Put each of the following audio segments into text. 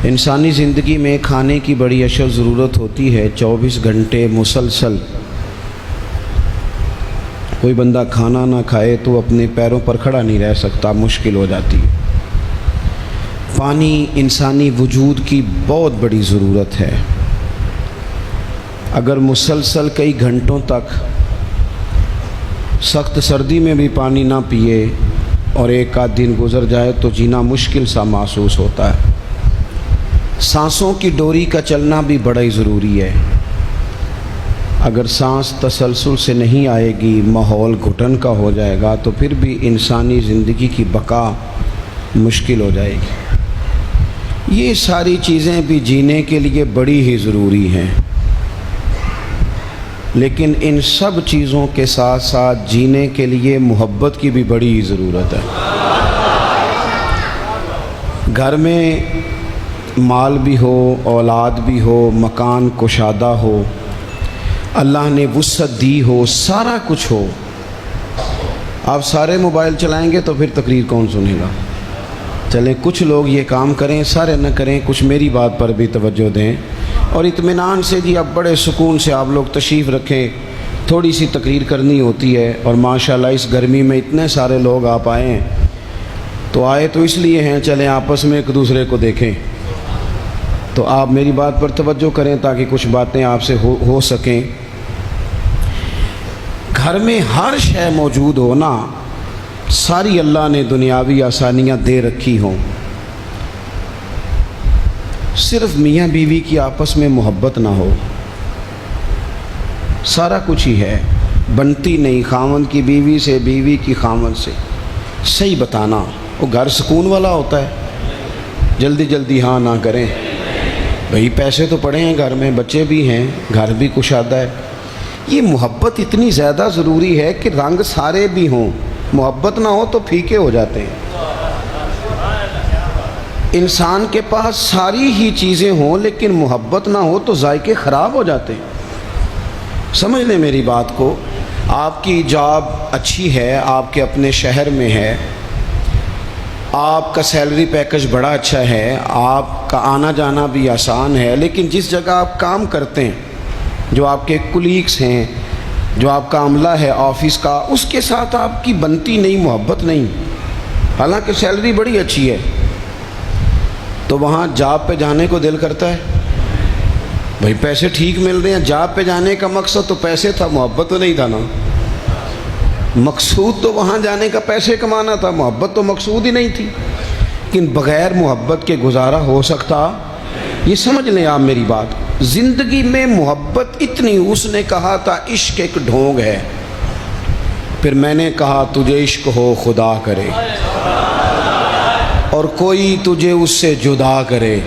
انسانی زندگی میں کھانے کی بڑی اشد ضرورت ہوتی ہے۔ 24 گھنٹے مسلسل کوئی بندہ کھانا نہ کھائے تو اپنے پیروں پر کھڑا نہیں رہ سکتا، مشکل ہو جاتی ہے۔ پانی انسانی وجود کی بہت بڑی ضرورت ہے۔ اگر مسلسل کئی گھنٹوں تک سخت سردی میں بھی پانی نہ پیے اور ایک آدھ دن گزر جائے تو جینا مشکل سا محسوس ہوتا ہے۔ سانسوں کی ڈوری کا چلنا بھی بڑا ہی ضروری ہے۔ اگر سانس تسلسل سے نہیں آئے گی، ماحول گھٹن کا ہو جائے گا تو پھر بھی انسانی زندگی کی بقا مشکل ہو جائے گی۔ یہ ساری چیزیں بھی جینے کے لیے بڑی ہی ضروری ہیں، لیکن ان سب چیزوں کے ساتھ ساتھ جینے کے لیے محبت کی بھی بڑی ہی ضرورت ہے۔ گھر میں مال بھی ہو، اولاد بھی ہو، مکان کشادہ ہو، اللہ نے وسعت دی ہو، سارا کچھ ہو، آپ سارے موبائل چلائیں گے تو پھر تقریر کون سنے گا؟ چلیں کچھ لوگ یہ کام کریں، سارے نہ کریں، کچھ میری بات پر بھی توجہ دیں اور اطمینان سے جی اب بڑے سکون سے آپ لوگ تشریف رکھیں۔ تھوڑی سی تقریر کرنی ہوتی ہے اور ماشاءاللہ اس گرمی میں اتنے سارے لوگ آپ آئے ہیں، تو آئے تو اس لیے ہیں، چلیں آپس میں ایک دوسرے کو دیکھیں۔ تو آپ میری بات پر توجہ کریں تاکہ کچھ باتیں آپ سے ہو سکیں۔ گھر میں ہر شے موجود ہو نا، ساری اللہ نے دنیاوی آسانیاں دے رکھی ہوں، صرف میاں بیوی کی آپس میں محبت نہ ہو، سارا کچھ ہی ہے، بنتی نہیں خاوند کی بیوی سے، بیوی کی خاوند سے۔ صحیح بتانا، وہ گھر سکون والا ہوتا ہے۔ جلدی جلدی ہاں نہ کریں بھئی، پیسے تو پڑے ہیں گھر میں، بچے بھی ہیں، گھر بھی کشادہ ہے۔ یہ محبت اتنی زیادہ ضروری ہے کہ رنگ سارے بھی ہوں، محبت نہ ہو تو پھیکے ہو جاتے ہیں۔ انسان کے پاس ساری ہی چیزیں ہوں لیکن محبت نہ ہو تو ذائقے خراب ہو جاتے ہیں۔ سمجھ لیں میری بات کو، آپ کی جاب اچھی ہے، آپ کے اپنے شہر میں ہے، آپ کا سیلری پیکج بڑا اچھا ہے، آپ کا آنا جانا بھی آسان ہے، لیکن جس جگہ آپ کام کرتے ہیں، جو آپ کے کولیگس ہیں، جو آپ کا عملہ ہے آفس کا، اس کے ساتھ آپ کی بنتی نہیں، محبت نہیں، حالانکہ سیلری بڑی اچھی ہے، تو وہاں جاب پہ جانے کو دل کرتا ہے؟ بھائی پیسے ٹھیک مل رہے ہیں، جاب پہ جانے کا مقصد تو پیسے تھا، محبت تو نہیں تھا نا۔ مقصود تو وہاں جانے کا پیسے کمانا تھا، محبت تو مقصود ہی نہیں تھی۔ لیکن بغیر محبت کے گزارا ہو سکتا؟ یہ سمجھ لیں آپ میری بات۔ زندگی میں محبت اتنی، اس نے کہا تھا عشق ایک ڈھونگ ہے، پھر میں نے کہا تجھے عشق ہو خدا کرے اور کوئی تجھے اس سے جدا کرے،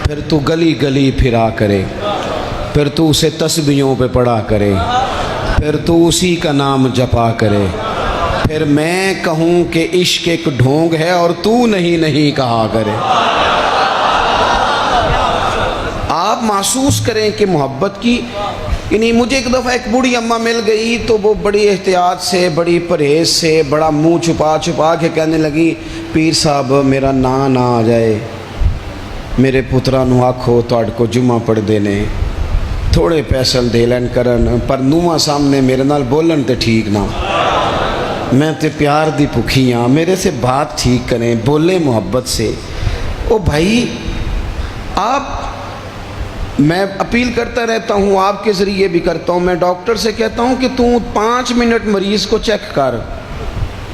پھر تو گلی گلی پھرا کرے، پھر تو اسے تسبیحوں پہ پڑھا کرے، پھر تو اسی کا نام جپا کرے، پھر میں کہوں کہ عشق ایک ڈھونگ ہے اور تو نہیں کہا کرے۔ آپ محسوس کریں کہ محبت کی، یعنی مجھے ایک دفعہ ایک بوڑھی اماں مل گئی تو وہ بڑی احتیاط سے، بڑی پرہیز سے، بڑا منہ چھپا کے کہنے لگی، پیر صاحب میرا نا نہ آ جائے، میرے پترا نو آکھو تہاڈے کو جمعہ پڑھ دینے، تھوڑے پیسل دے لین کرن، پر نواں سامنے میرے نال بولن تے ٹھیک نہ، میں تے پیار دی بھکھی ہاں، میرے سے بات ٹھیک کریں، بولیں محبت سے۔ او بھائی آپ، میں اپیل کرتا رہتا ہوں، آپ کے ذریعے بھی کرتا ہوں، میں ڈاکٹر سے کہتا ہوں کہ تو 5 منٹ مریض کو چیک کر،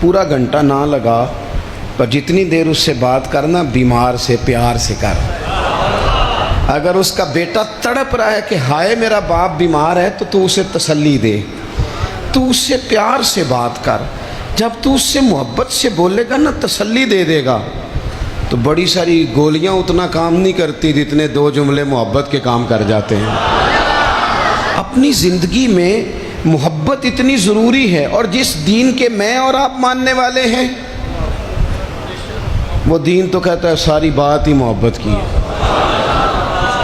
پورا گھنٹہ نہ لگا، پر جتنی دیر اس سے بات کرنا، بیمار سے پیار سے کر۔ اگر اس کا بیٹا تڑپ رہا ہے کہ ہائے میرا باپ بیمار ہے تو اسے تسلی دے، تو اس سے پیار سے بات کر۔ جب تو اس سے محبت سے بولے گا نا، تسلی دے گا، تو بڑی ساری گولیاں اتنا کام نہیں کرتی جتنے 2 جملے محبت کے کام کر جاتے ہیں۔ اپنی زندگی میں محبت اتنی ضروری ہے، اور جس دین کے میں اور آپ ماننے والے ہیں، وہ دین تو کہتا ہے ساری بات ہی محبت کی ہے۔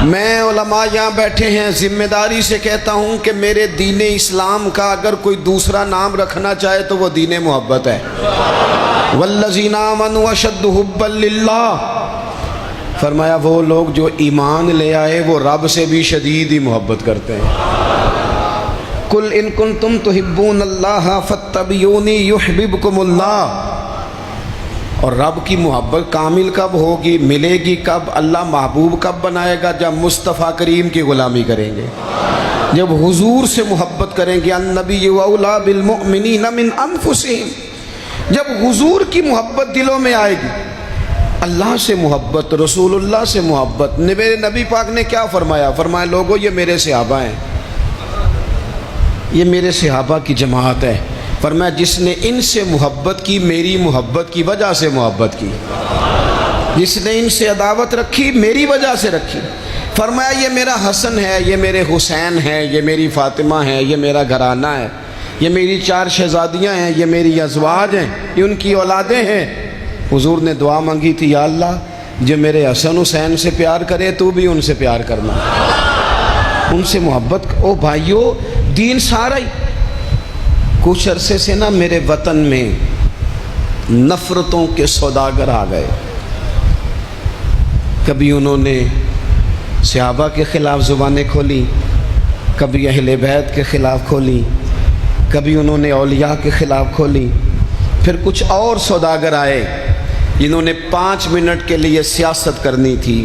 میں علماء یہاں بیٹھے ہیں، ذمہ داری سے کہتا ہوں کہ میرے دین اسلام کا اگر کوئی دوسرا نام رکھنا چاہے تو وہ دین محبت ہے۔ والذین آمنوا اشد حبا للہ فرمایا وہ لوگ جو ایمان لے آئے وہ رب سے بھی شدید ہی محبت کرتے ہیں۔ قل ان کنتم تحبون اللہ فاتبعونی یحببکم اللہ۔ اور رب کی محبت کامل کب ہوگی، ملے گی کب، اللہ محبوب کب بنائے گا؟ جب مصطفیٰ کریم کی غلامی کریں گے، جب حضور سے محبت کریں گے۔ النبی اولیٰ بالمؤمنین من انفسہم، جب حضور کی محبت دلوں میں آئے گی، اللہ سے محبت، رسول اللہ سے محبت۔ میرے نبی پاک نے کیا فرمایا؟ فرمایا لوگو یہ میرے صحابہ ہیں، یہ میرے صحابہ کی جماعت ہے۔ فرمایا جس نے ان سے محبت کی، میری محبت کی وجہ سے محبت کی، جس نے ان سے عداوت رکھی میری وجہ سے رکھی۔ فرمایا یہ میرا حسن ہے، یہ میرے حسین ہے، یہ میری فاطمہ ہے، یہ میرا گھرانہ ہے، یہ میری 4 شہزادیاں ہیں، یہ میری ازواج ہیں، یہ ان کی اولادیں ہیں۔ حضور نے دعا مانگی تھی، یا اللہ جو میرے حسن حسین سے پیار کرے تو بھی ان سے پیار کرنا، ان سے محبت۔ او بھائیو، دین سارا ہی۔ کچھ عرصے سے نا میرے وطن میں نفرتوں کے سوداگر آ گئے۔ کبھی انہوں نے صحابہ کے خلاف زبانیں کھولی، کبھی اہل بیت کے خلاف کھولی، کبھی انہوں نے اولیاء کے خلاف کھولی۔ پھر کچھ اور سوداگر آئے جنہوں نے 5 منٹ کے لیے سیاست کرنی تھی،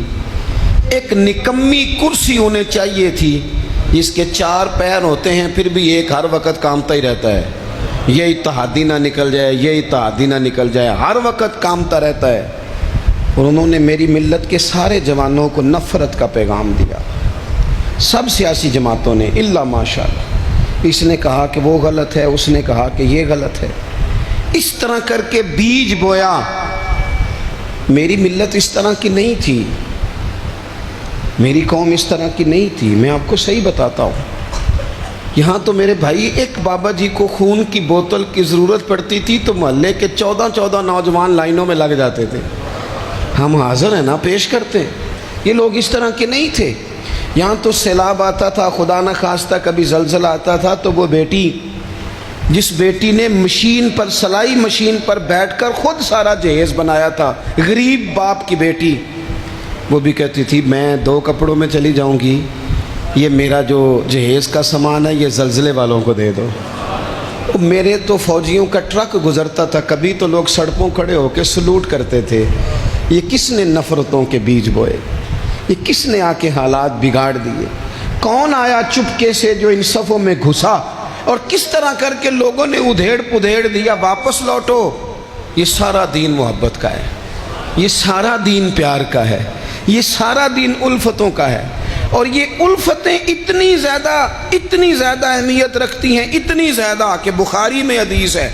ایک نکمی کرسی انہیں چاہیے تھی جس کے 4 پیر ہوتے ہیں پھر بھی ایک ہر وقت کامتا ہی رہتا ہے، یہ اتحادی نہ نکل جائے، یہ اتحادی نہ نکل جائے، ہر وقت کامتا رہتا ہے۔ اور انہوں نے میری ملت کے سارے جوانوں کو نفرت کا پیغام دیا، سب سیاسی جماعتوں نے، الا ماشاءاللہ۔ اس نے کہا کہ وہ غلط ہے، اس نے کہا کہ یہ غلط ہے، اس طرح کر کے بیج بویا۔ میری ملت اس طرح کی نہیں تھی، میری قوم اس طرح کی نہیں تھی، میں آپ کو صحیح بتاتا ہوں۔ یہاں تو میرے بھائی ایک بابا جی کو خون کی بوتل کی ضرورت پڑتی تھی تو محلے کے 14 نوجوان لائنوں میں لگ جاتے تھے، ہم حاضر ہیں نا، پیش کرتے ہیں۔ یہ لوگ اس طرح کے نہیں تھے۔ یہاں تو سیلاب آتا تھا، خدا نہ خواستہ کبھی زلزلہ آتا تھا تو وہ بیٹی، جس بیٹی نے مشین پر، سلائی مشین پر بیٹھ کر خود سارا جہیز بنایا تھا، غریب باپ کی بیٹی، وہ بھی کہتی تھی میں 2 کپڑوں میں چلی جاؤں گی، یہ میرا جو جہیز کا سامان ہے یہ زلزلے والوں کو دے دو۔ میرے تو فوجیوں کا ٹرک گزرتا تھا، کبھی تو لوگ سڑکوں کھڑے ہو کے سلوٹ کرتے تھے۔ یہ کس نے نفرتوں کے بیج بوئے؟ یہ کس نے آ کے حالات بگاڑ دیے؟ کون آیا چپکے سے جو ان صفوں میں گھسا اور کس طرح کر کے لوگوں نے ادھیڑ پدھیڑ دیا، واپس لوٹو۔ یہ سارا دین محبت کا ہے، یہ سارا دین پیار کا ہے، یہ سارا دین الفتوں کا ہے۔ اور یہ الفتیں اتنی زیادہ اہمیت رکھتی ہیں، اتنی زیادہ کہ بخاری میں حدیث ہے